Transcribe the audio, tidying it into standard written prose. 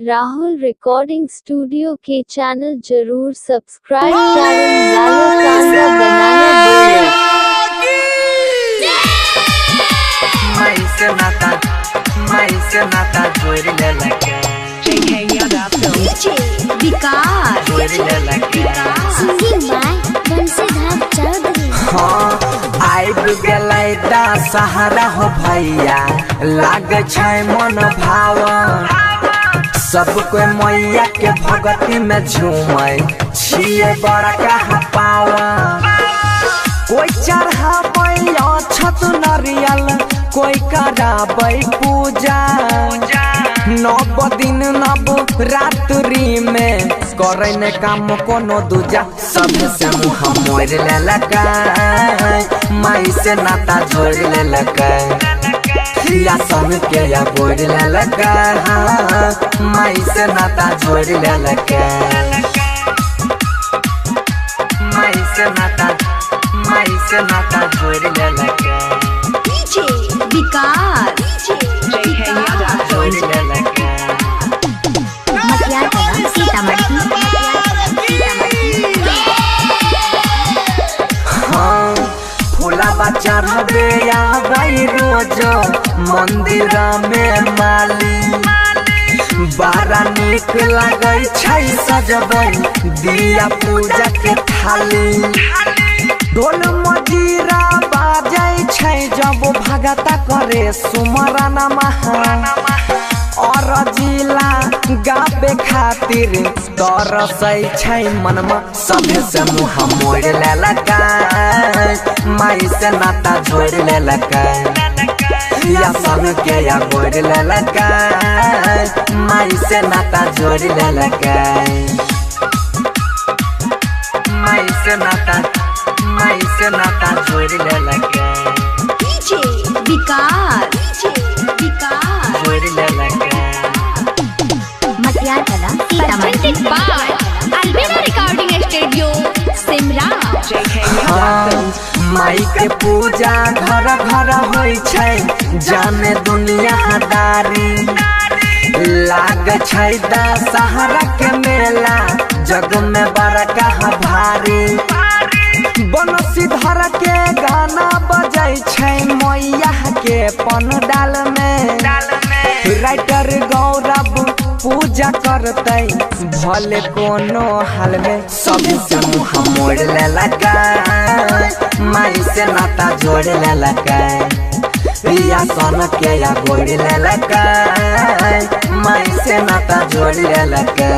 Rahul recording studio के channel जरूर subscribe करें। लालो कांदा बनाना बोले माई से नाता जोड़ ले लगे विकास जोड़ ले लगे सिंगिंग बाय बंसीधर चौधरी। हाँ आइब गेलै दा सहारा हो भैया लाग छै मन भावन सब कोई मैया के भगती में झूमै छिए बड़ा कहा पावन कोई चढ़ाबै अक्षत नरियल कोई कराबै पूजा नव दिन नव रात्रि में करे ने काम कोनो दूजा सब से मुँह मोड़ ले लगा माई से नाता जोड़ ले लगा या सन के या गोड़ ले लगा माई से नाता जोड़ ले लगा माई से नाता जोड़ ले लगा विकास जोड़ ले लगा हाँ फूला चढ़बे आबै रोज मंदिर में माली बड़ा निक लगे छै सजबै दिया पूजा के थाली ढोल मजीरा बाजै छै जब भगता करे सुमरन महा और जिला गाबे खातिर तरसै छै मनमा सभे से मुँह मोड़ ले लगा माई से नाता जोड़ ले लगा या सब के या गोड़ ले लगा माई से नाता जोड़ ले लगा माई से नाता जोड़ ले लगा विकास जोड़ ले लगा presented by Albina Recording Studio, Simra। माई के पूजा घर घर होइ छै जाने दुनिया दारी लाग छै दशहरा के मेला जग में बड़का भारी बंसीधर के गाना बजै छै मैया के पंडाल में राइटर गौरव पूजा करते भले कोनो हाल में सब से मुँह मोड़ ले लगा माई से नाता जोड़ ले लगा या सन के या गोड़ ले लगा माई से नाता जोड़ ले लगा।